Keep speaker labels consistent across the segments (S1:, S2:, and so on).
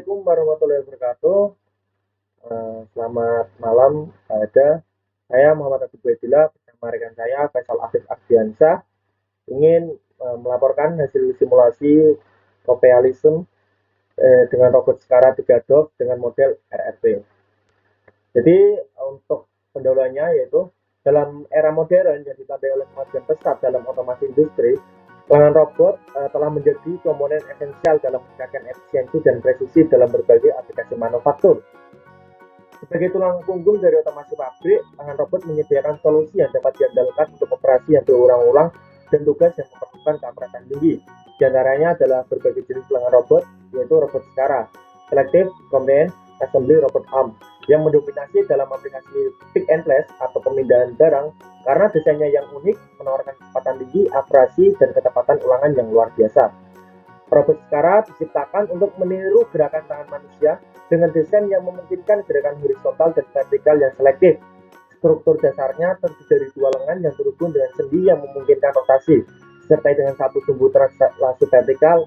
S1: Assalamualaikum warahmatullahi wabarakatuh. Selamat malam, saya Muhammad Abdul Baidillah bersama rekan saya Faisal Afif Ardiansyah ingin melaporkan hasil simulasi Copialism dengan robot Skara 3 DOF dengan model RRP. Jadi untuk pendahuluannya yaitu dalam era modern yang ditandai oleh kemajuan pesat dalam otomasi industri, tangan robot telah menjadi komponen esensial dalam meningkatkan efisiensi dan presisi dalam berbagai aplikasi manufaktur. Sebagai tulang punggung dari otomasi pabrik, tangan robot menyediakan solusi yang dapat diandalkan untuk operasi yang berulang-ulang dan tugas yang memerlukan keakuratan tinggi. Di antaranya adalah berbagai jenis tangan robot, yaitu robot Skara, Selective Combined Assembly Robot Arm, yang mendominasi dalam aplikasi pick and place atau pemindahan barang karena desainnya yang unik, menawarkan kecepatan tinggi, akurasi, dan ketepatan ulangan yang luar biasa. Robot Skara diciptakan untuk meniru gerakan tangan manusia dengan desain yang memungkinkan gerakan horizontal dan vertikal yang selektif. Struktur dasarnya terdiri dari dua lengan yang terhubung dengan sendi yang memungkinkan rotasi, disertai dengan satu sumbu translasi vertikal.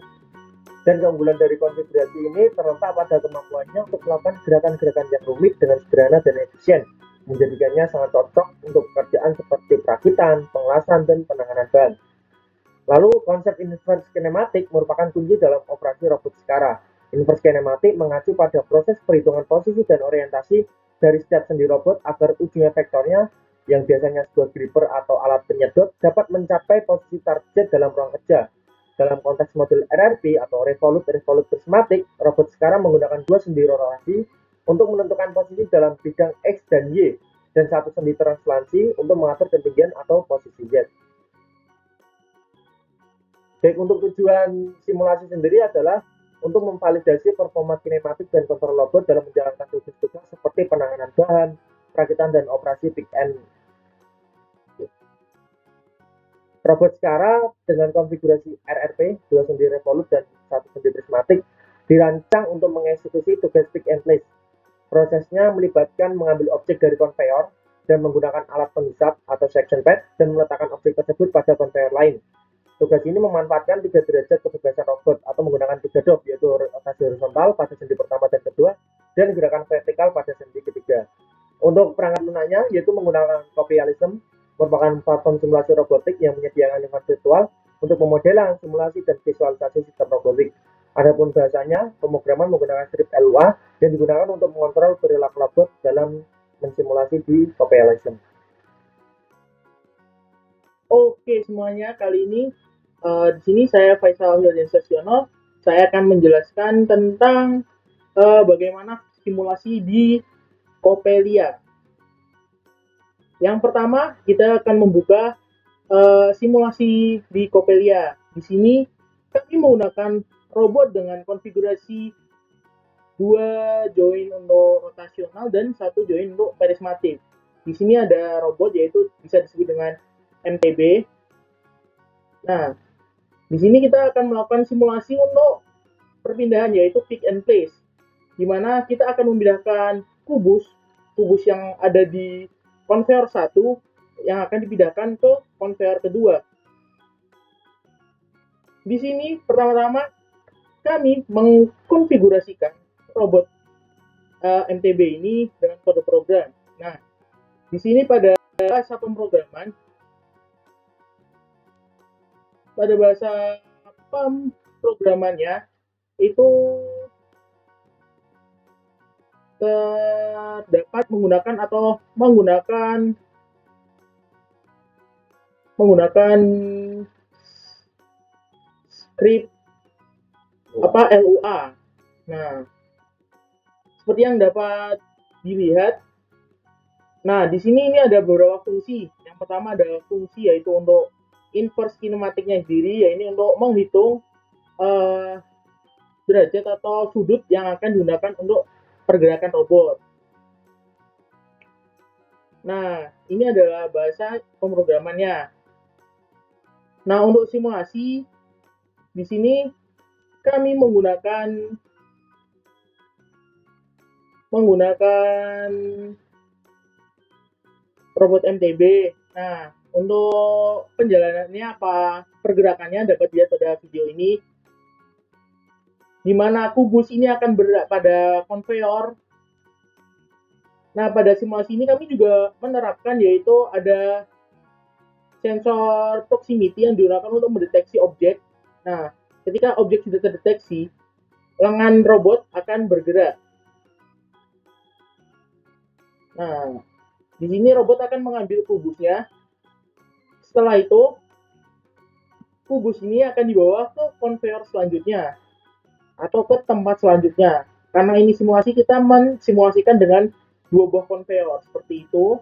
S1: Dan keunggulan dari konfigurasi ini terletak pada kemampuannya untuk melakukan gerakan-gerakan yang rumit dengan sederhana dan efisien, menjadikannya sangat cocok untuk pekerjaan seperti perakitan, pengelasan, dan penanganan bahan. Lalu, konsep inverse kinematik merupakan kunci dalam operasi robot Skara. Inverse kinematik mengacu pada proses perhitungan posisi dan orientasi dari setiap sendi robot agar ujung efektornya, yang biasanya sebuah gripper atau alat penyedot, dapat mencapai posisi target dalam ruang kerja. Dalam konteks model RRP atau Revolute Prismatic, robot Skara menggunakan dua sendi rotasi untuk menentukan posisi dalam bidang X dan Y, dan satu sendi translasi untuk mengatur ketinggian atau posisi Z. Baik, untuk tujuan simulasi sendiri adalah untuk memvalidasi performa kinematik dan kontrol robot dalam menjalankan tugas-tugas seperti penanganan bahan, perakitan, dan operasi pick and robot Skara dengan konfigurasi RRP, dua sendi Revolute dan satu sendi Prismatic, dirancang untuk mengeksekusi tugas pick and place. Prosesnya melibatkan mengambil objek dari konveyor dan menggunakan alat penghisap atau section pad dan meletakkan objek tersebut pada konveyor lain. Tugas ini memanfaatkan 3 derajat kebebasan robot atau menggunakan 3 DOF, yaitu rotasi horizontal pada sendi pertama dan kedua, dan gerakan vertikal pada sendi ketiga. Untuk perangkat lunaknya, yaitu menggunakan Copialism, merupakan platform simulasi robotik yang menyediakan lingkungan virtual untuk pemodelan, simulasi, dan visualisasi sistem robotik. Adapun bahasanya, pemrograman menggunakan script Lua yang digunakan untuk mengontrol perilaku robot dalam mensimulasi di Copialism. Oke semuanya, kali ini di sini saya Faisal Ardiansyah. Saya akan menjelaskan tentang bagaimana simulasi di Coppelia. Yang pertama, kita akan membuka simulasi di Coppelia. Di sini kami menggunakan robot dengan konfigurasi 2 join untuk rotasional dan 1 join untuk prismatic. Di sini ada robot yaitu bisa disebut dengan MTB. Nah, di sini kita akan melakukan simulasi untuk perpindahan yaitu pick and place, di mana kita akan memindahkan kubus yang ada di konveyor 1 yang akan dipindahkan ke konveyor kedua. Di sini pertama-tama kami mengkonfigurasikan robot MTB ini dengan kode program. Nah, di sini pada bahasa pemrograman, pada bahasa pemrogramannya itu dapat menggunakan script Lua. Nah, seperti yang dapat dilihat, nah di sini ini ada beberapa fungsi. Yang pertama ada fungsi yaitu untuk inverse kinematiknya sendiri, yaitu untuk menghitung derajat atau sudut yang akan digunakan untuk pergerakan robot. Nah, ini adalah bahasa pemrogramannya. Nah, untuk simulasi di sini kami menggunakan robot MTB. Nah, untuk penjalanannya pergerakannya dapat dilihat pada video ini. di mana kubus ini akan berada pada konveyor. Nah, pada simulasi ini kami juga menerapkan yaitu ada sensor proximity yang digunakan untuk mendeteksi objek. Nah, ketika objek sudah terdeteksi, lengan robot akan bergerak. Nah, di sini robot akan mengambil kubusnya. Setelah itu, kubus ini akan dibawa ke konveyor selanjutnya atau ke tempat selanjutnya. Karena ini simulasi, kita mensimulasikan dengan dua buah konveyor seperti itu.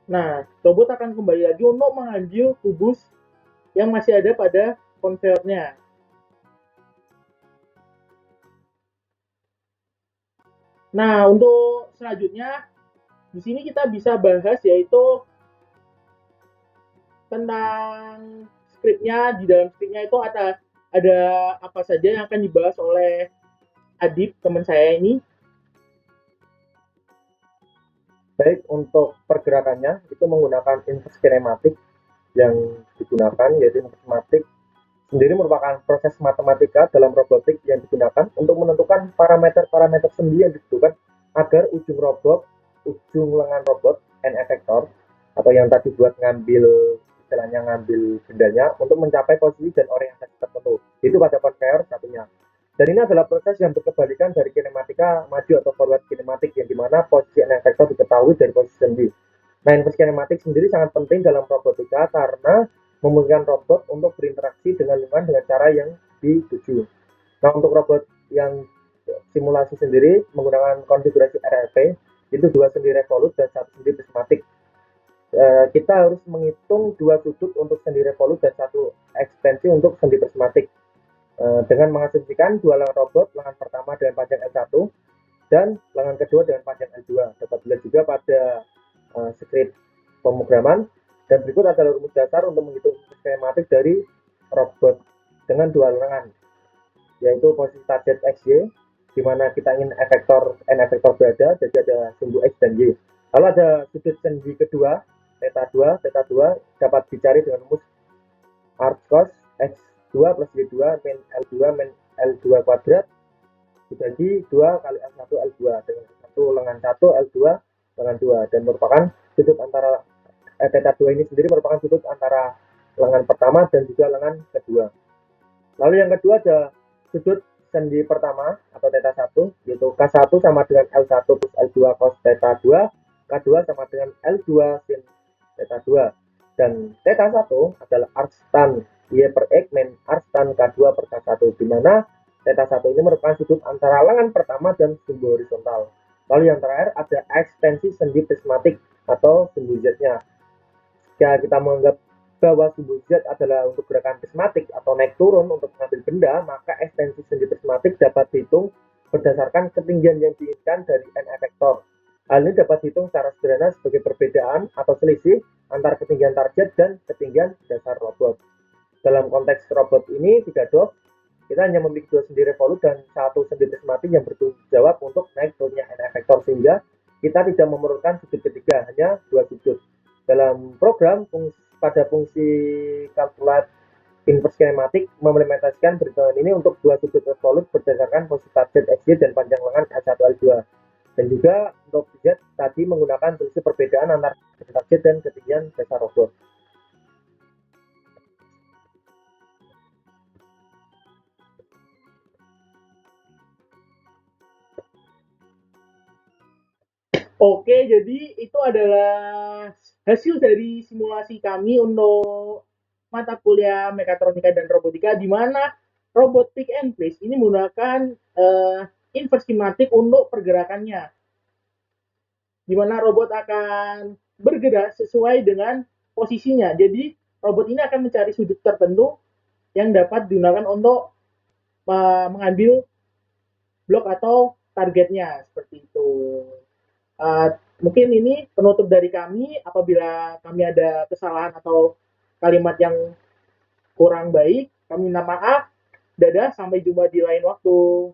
S1: Nah, robot akan kembali lagi untuk mengambil kubus yang masih ada pada konveyornya. Nah, untuk selanjutnya di sini kita bisa bahas yaitu tentang skripnya. Di dalam skripnya itu ada apa saja yang akan dibahas oleh Adib, teman saya ini.
S2: Baik, untuk pergerakannya itu menggunakan inverse kinematik yang digunakan, yaitu inverse kinematik sendiri merupakan proses matematika dalam robotik yang digunakan untuk menentukan parameter-parameter sendi yang dibutuhkan agar ujung lengan robot, end effector, atau yang tadi buat istilahnya ngambil bendanya untuk mencapai posisi dan orientasi tertentu. Itu pada conveyor satunya. Dan ini adalah proses yang berkebalikan dari kinematika maju atau forward kinematik, yang dimana posisi end effector diketahui dari posisi sendi. Nah, inverse kinematik sendiri sangat penting dalam robotika karena memungkinkan robot untuk berinteraksi dengan lingkungan dengan cara yang dituju. Nah, untuk robot yang simulasi sendiri menggunakan konfigurasi RLP, itu dua sendi revolut dan satu sendi prismatik. Kita harus menghitung dua sudut untuk sendi revolut dan satu ekstensi untuk sendi prismatik. Dengan mengasumsikan dua lengan robot, lengan pertama dengan panjang L1 dan lengan kedua dengan panjang L2. Dapat dilihat juga pada skrip pemrograman. Dan berikut adalah rumus dasar untuk menghitung skematik dari robot dengan dua lengan, yaitu posisi target XY, di mana kita ingin N efektor berada, jadi ada sumbu X dan Y. Lalu ada sudut sendi kedua, theta 2 dapat dicari dengan rumus arc cos X2 plus Y2 min L2 min L2 kuadrat dibagi 2 kali L1 L2 dengan satu lengan 1 L2 lengan 2, dan merupakan sudut antara theta 2 ini sendiri merupakan sudut antara lengan pertama dan juga lengan kedua. Lalu yang kedua ada sudut sendi pertama atau theta 1, yaitu K1 sama dengan L1 plus L2 cos theta 2, K2 sama dengan L2 sin theta 2. Dan theta 1 adalah arc tan Y per X min arc tan K2 per K1, di mana theta 1 ini merupakan sudut antara lengan pertama dan sumbu horizontal. Lalu yang terakhir ada ekstensi sendi prismatik atau sumbu Z-nya. Jika kita menganggap bahwa sumbu Z adalah untuk gerakan prismatik atau naik turun untuk mengambil benda, maka ekstensi sendi prismatik dapat dihitung berdasarkan ketinggian yang diinginkan dari N efektor. Hal ini dapat dihitung secara sederhana sebagai perbedaan atau selisih antara ketinggian target dan ketinggian dasar robot. Dalam konteks robot ini, tidak dok, kita hanya memiliki dua sendi revolut dan satu sendi prismatik yang bertanggung jawab untuk naik turunnya N efektor, sehingga kita tidak memerlukan sudut ketiga, hanya dua sudut. Dalam program pada fungsi kalkulat inverse kinematik mengimplementasikan perhitungan ini untuk dua sudut revolut berdasarkan posisi target XY dan panjang lengan L1 L2. Dan juga untuk Z tadi menggunakan selisih perbedaan antara target dan ketinggian dasar robot.
S1: Oke, jadi itu adalah hasil dari simulasi kami untuk mata kuliah mekatronika dan robotika, di mana robot pick and place ini menggunakan inverse kinematik untuk pergerakannya, di mana robot akan bergerak sesuai dengan posisinya. Jadi robot ini akan mencari sudut tertentu yang dapat digunakan untuk mengambil blok atau targetnya, seperti itu. Mungkin ini penutup dari kami. Apabila kami ada kesalahan atau kalimat yang kurang baik, kami minta maaf. Dadah, sampai jumpa di lain waktu.